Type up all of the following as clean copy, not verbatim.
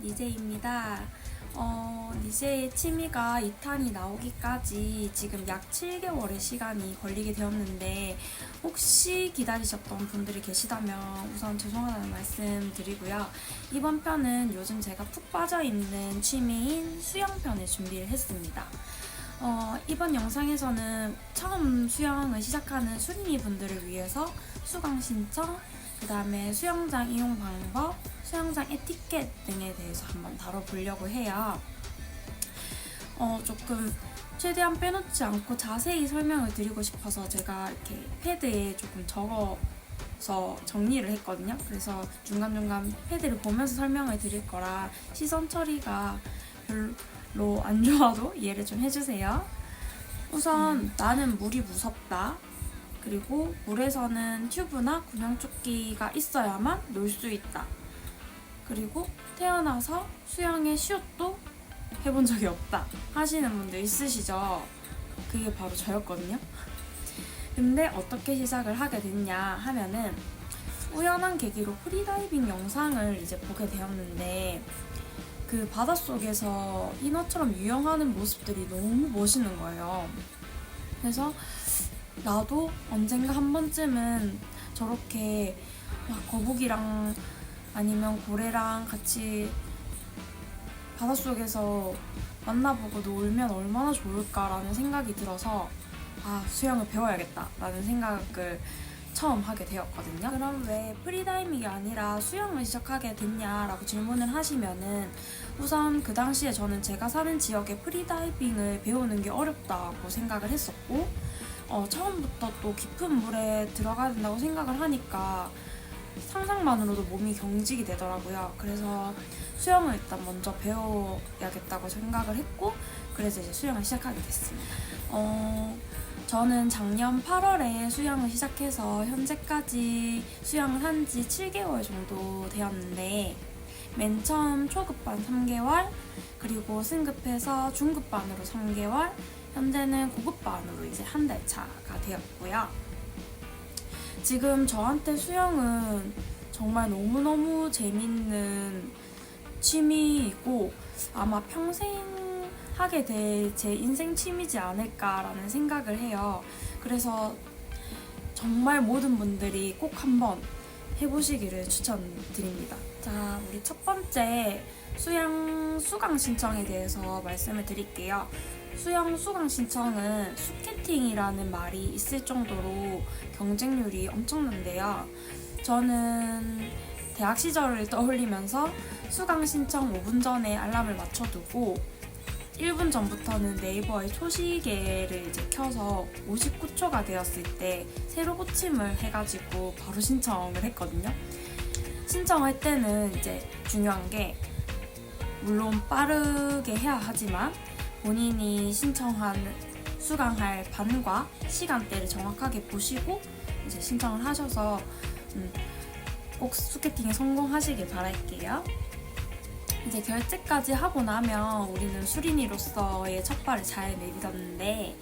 니제입니다. 니제의 취미가 2탄이 나오기까지 지금 약 7개월의 시간이 걸리게 되었는데 혹시 기다리셨던 분들이 계시다면 우선 죄송하다는 말씀 드리고요. 이번 편은 요즘 제가 푹 빠져있는 취미인 수영편을 준비를 했습니다. 이번 영상에서는 처음 수영을 시작하는 수린이 분들을 위해서 수강 신청, 그 다음에 수영장 이용 방법, 수영장 에티켓 등에 대해서 한번 다뤄보려고 해요. 조금 최대한 빼놓지 않고 자세히 설명을 드리고 싶어서 제가 이렇게 패드에 조금 적어서 정리를 했거든요. 그래서 중간중간 패드를 보면서 설명을 드릴 거라 시선 처리가 별로 안 좋아도 이해를 좀 해주세요. 우선 나는 물이 무섭다. 그리고 물에서는 튜브나 구명조끼가 있어야만 놀 수 있다. 그리고 태어나서 수영의 시옷도 해본 적이 없다 하시는 분들 있으시죠? 그게 바로 저였거든요. 근데 어떻게 시작을 하게 됐냐 하면은 우연한 계기로 프리다이빙 영상을 이제 보게 되었는데 그 바닷속에서 인어처럼 유영하는 모습들이 너무 멋있는 거예요. 그래서 나도 언젠가 한 번쯤은 저렇게 막 거북이랑 아니면 고래랑 같이 바닷속에서 만나보고 놀면 얼마나 좋을까라는 생각이 들어서 수영을 배워야겠다라는 생각을 처음 하게 되었거든요. 그럼 왜 프리다이빙이 아니라 수영을 시작하게 됐냐라고 질문을 하시면은 우선 그 당시에 저는 제가 사는 지역에 프리다이빙을 배우는 게 어렵다고 생각을 했었고 처음부터 또 깊은 물에 들어가야 된다고 생각을 하니까 상상만으로도 몸이 경직이 되더라고요. 그래서 수영을 일단 먼저 배워야겠다고 생각을 했고 그래서 이제 수영을 시작하게 됐습니다. 저는 작년 8월에 수영을 시작해서 현재까지 수영을 한 지 7개월 정도 되었는데 맨 처음 초급반 3개월, 그리고 승급해서 중급반으로 3개월, 현재는 고급반으로 이제 한 달 차가 되었고요. 지금 저한테 수영은 정말 너무너무 재밌는 취미이고 아마 평생 하게 될 제 인생 취미지 않을까라는 생각을 해요. 그래서 정말 모든 분들이 꼭 한번 해보시기를 추천드립니다. 자, 우리 첫 번째 수영 수강 신청에 대해서 말씀을 드릴게요. 수영 수강 신청은 수캐팅이라는 말이 있을 정도로 경쟁률이 엄청난데요. 저는 대학 시절을 떠올리면서 수강 신청 5분 전에 알람을 맞춰두고 1분 전부터는 네이버의 초시계를 이제 켜서 59초가 되었을 때 새로 고침을 해가지고 바로 신청을 했거든요. 신청할 때는 이제 중요한 게 물론 빠르게 해야 하지만 본인이 수강할 반과 시간대를 정확하게 보시고 이제 신청을 하셔서 꼭 수캐팅에 성공하시길 바랄게요. 이제 결제까지 하고 나면 우리는 수린이로서의 첫 발을 잘 내딛었는데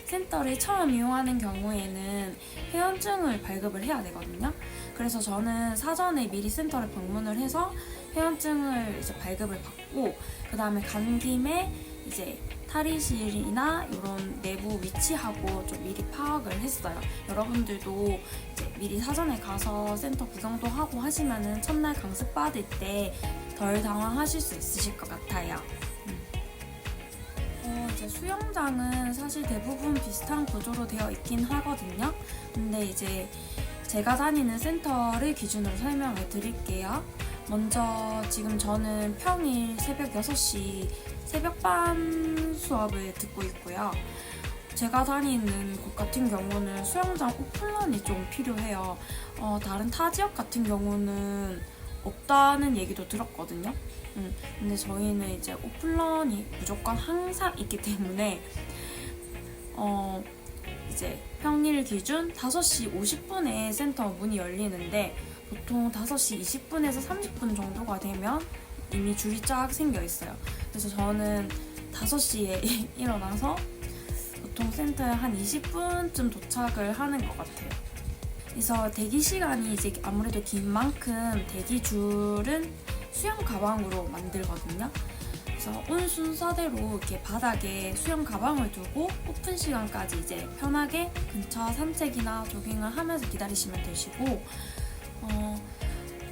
센터를 처음 이용하는 경우에는 회원증을 발급을 해야 되거든요. 그래서 저는 사전에 미리 센터를 방문을 해서 회원증을 이제 발급을 받고 그 다음에 간 김에 이제 탈의실이나 이런 내부 위치하고 좀 미리 파악을 했어요. 여러분들도 이제 미리 사전에 가서 센터 구경도 하고 하시면은 첫날 강습 받을 때 덜 당황하실 수 있으실 것 같아요. 이제 수영장은 사실 대부분 비슷한 구조로 되어 있긴 하거든요. 근데 이제 제가 다니는 센터를 기준으로 설명을 드릴게요. 먼저 지금 저는 평일 새벽 6시 새벽반 수업을 듣고 있고요. 제가 다니는 곳 같은 경우는 수영장 오픈런이 좀 필요해요. 다른 타 지역 같은 경우는 없다는 얘기도 들었거든요. 근데 저희는 이제 오픈런이 무조건 항상 있기 때문에 이제 평일 기준 5시 50분에 센터 문이 열리는데 보통 5시 20분에서 30분 정도가 되면 이미 줄이 쫙 생겨 있어요. 그래서 저는 5시에 일어나서 보통 센터에 한 20분쯤 도착을 하는 것 같아요. 그래서 대기 시간이 이제 아무래도 긴 만큼 대기 줄은 수영 가방으로 만들거든요. 그래서 온 순서대로 이렇게 바닥에 수영 가방을 두고 오픈 시간까지 이제 편하게 근처 산책이나 조깅을 하면서 기다리시면 되시고,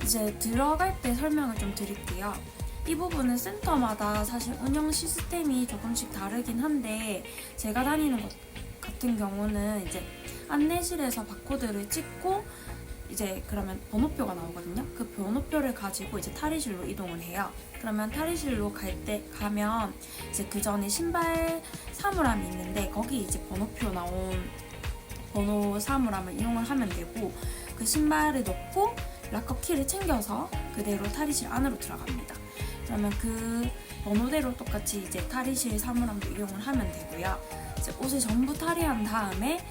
이제 들어갈 때 설명을 좀 드릴게요. 이 부분은 센터마다 사실 운영 시스템이 조금씩 다르긴 한데, 제가 다니는 곳 같은 경우는 이제 안내실에서 바코드를 찍고 이제 그러면 번호표가 나오거든요. 그 번호표를 가지고 이제 탈의실로 이동을 해요. 그러면 탈의실로 가면 이제 그 전에 신발 사물함이 있는데, 거기 이제 번호표 나온 번호 사물함을 이용을 하면 되고, 그 신발을 넣고 락커 키를 챙겨서 그대로 탈의실 안으로 들어갑니다. 그러면 그 번호대로 똑같이 이제 탈의실 사물함도 이용을 하면 되고요. 이제 옷을 전부 탈의한 다음에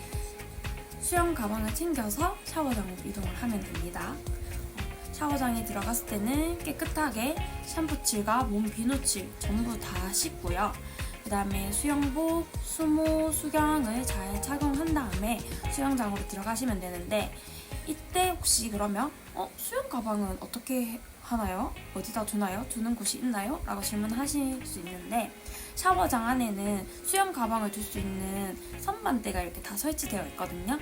수영 가방을 챙겨서 샤워장으로 이동을 하면 됩니다. 샤워장에 들어갔을 때는 깨끗하게 샴푸칠과 몸 비누칠 전부 다 씻고요. 그 다음에 수영복, 수모, 수경을 잘 착용한 다음에 수영장으로 들어가시면 되는데, 이때 혹시 그러면 수영 가방은 어떻게 하나요? 어디다 두나요? 두는 곳이 있나요? 라고 질문하실 수 있는데, 샤워장 안에는 수영 가방을 둘 수 있는 선반대가 이렇게 다 설치되어 있거든요.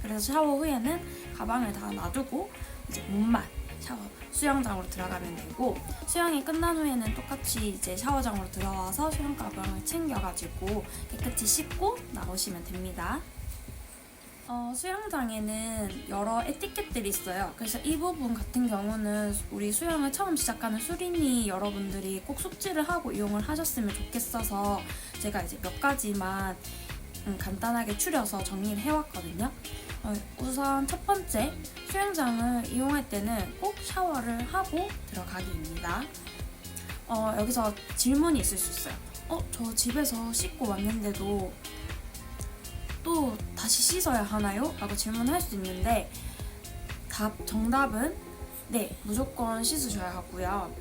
그래서 샤워 후에는 가방을 다 놔두고 이제 몸만 수영장으로 들어가면 되고, 수영이 끝난 후에는 똑같이 이제 샤워장으로 들어와서 수영 가방을 챙겨가지고 깨끗이 씻고 나오시면 됩니다. 수영장에는 여러 에티켓들이 있어요. 그래서 이 부분 같은 경우는 우리 수영을 처음 시작하는 수린이 여러분들이 꼭 숙지를 하고 이용을 하셨으면 좋겠어서 제가 이제 몇 가지만 간단하게 추려서 정리를 해왔거든요. 우선 첫 번째, 수영장을 이용할 때는 꼭 샤워를 하고 들어가기입니다. 여기서 질문이 있을 수 있어요. 저 집에서 씻고 왔는데도 또 다시 씻어야 하나요? 라고 질문할 수 있는데, 정답은 네, 무조건 씻으셔야 하고요.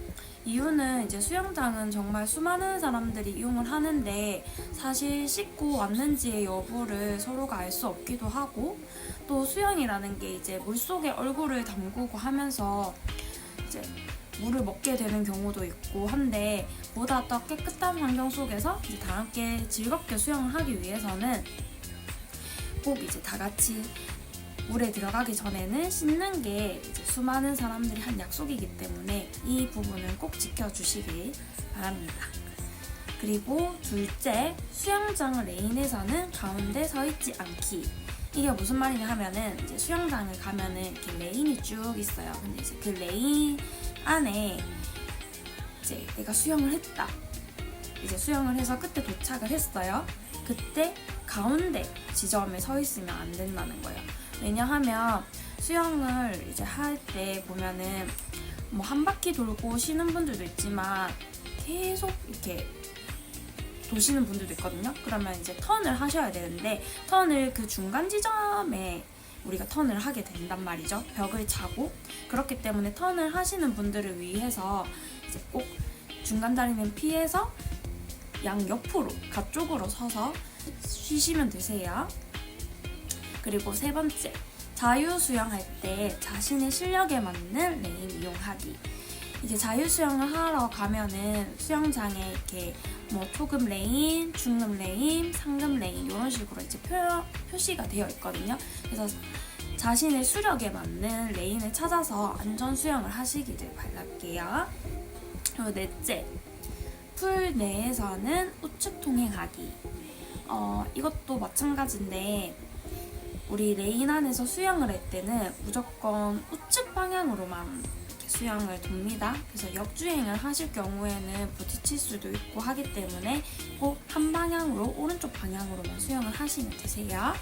이유는 이제 수영장은 정말 수많은 사람들이 이용을 하는데, 사실 씻고 왔는지의 여부를 서로가 알 수 없기도 하고, 또 수영이라는 게 이제 물속에 얼굴을 담그고 하면서 이제 물을 먹게 되는 경우도 있고 한데, 보다 더 깨끗한 환경 속에서 이제 다 함께 즐겁게 수영을 하기 위해서는 꼭 이제 다 같이 물에 들어가기 전에는 씻는 게 이제 수많은 사람들이 한 약속이기 때문에 이 부분은 꼭 지켜주시길 바랍니다. 그리고 둘째, 수영장 레인에서는 가운데 서 있지 않기. 이게 무슨 말이냐 하면은, 이제 수영장을 가면은 이렇게 레인이 쭉 있어요. 근데 이제 그 레인 안에 이제 내가 수영을 했다. 이제 수영을 해서 끝에 도착을 했어요. 그때 가운데 지점에 서 있으면 안 된다는 거예요. 왜냐하면 수영을 이제 할 때 보면은 뭐 한 바퀴 돌고 쉬는 분들도 있지만 계속 이렇게 도시는 분들도 있거든요. 그러면 이제 턴을 하셔야 되는데, 턴을 그 중간 지점에 우리가 턴을 하게 된단 말이죠. 벽을 차고. 그렇기 때문에 턴을 하시는 분들을 위해서 이제 꼭 중간 자리는 피해서 양옆으로, 가쪽으로 서서 쉬시면 되세요. 그리고 세 번째, 자유수영할 때 자신의 실력에 맞는 레인 이용하기. 이제 자유수영을 하러 가면은 수영장에 이렇게 뭐 초급 레인, 중급 레인, 상급 레인 이런 식으로 이제 표시가 되어 있거든요. 그래서 자신의 수력에 맞는 레인을 찾아서 안전 수영을 하시기를 바랄게요. 그리고 넷째, 풀 내에서는 우측 통행하기. 이것도 마찬가지인데, 우리 레인 안에서 수영을 할 때는 무조건 우측 방향으로만 이렇게 수영을 돕니다. 그래서 역주행을 하실 경우에는 부딪힐 수도 있고 하기 때문에 꼭 한 방향으로, 오른쪽 방향으로만 수영을 하시면 되세요.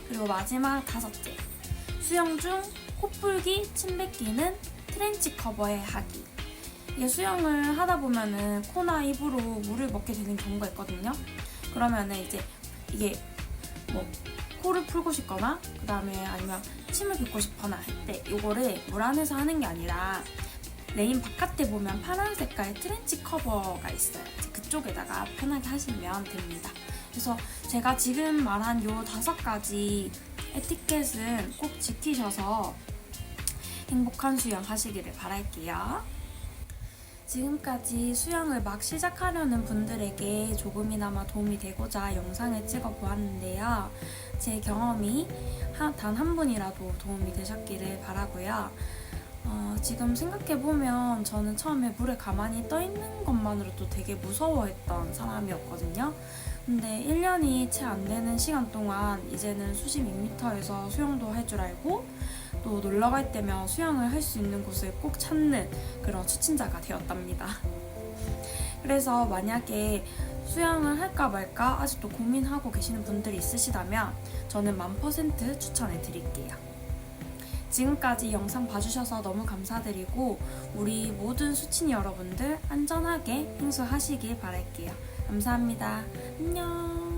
그리고 마지막 다섯째, 수영 중 코풀기, 침 뱉기는 트렌치 커버에 하기. 이게 수영을 하다 보면은 코나 입으로 물을 먹게 되는 경우가 있거든요. 그러면은 이제 이게 뭐 코를 풀고 싶거나 그 다음에 아니면 침을 뱉고 싶거나 할 때 이거를 물 안에서 하는 게 아니라 레인 바깥에 보면 파란 색깔 트렌치 커버가 있어요. 그쪽에다가 편하게 하시면 됩니다. 그래서 제가 지금 말한 요 5가지 에티켓은 꼭 지키셔서 행복한 수영 하시기를 바랄게요. 지금까지 수영을 막 시작하려는 분들에게 조금이나마 도움이 되고자 영상을 찍어 보았는데요. 제 경험이 단 한 분이라도 도움이 되셨기를 바라고요. 지금 생각해보면 저는 처음에 물에 가만히 떠 있는 것만으로도 되게 무서워했던 사람이었거든요. 근데 1년이 채 안 되는 시간 동안 이제는 수심 2m에서 수영도 할 줄 알고 또 놀러 갈 때면 수영을 할 수 있는 곳을 꼭 찾는 그런 수친자가 되었답니다. 그래서 만약에 수영을 할까 말까 아직도 고민하고 계시는 분들이 있으시다면 저는 1000% 추천해 드릴게요. 지금까지 영상 봐주셔서 너무 감사드리고 우리 모든 수친이 여러분들 안전하게 행수하시길 바랄게요. 감사합니다. 안녕.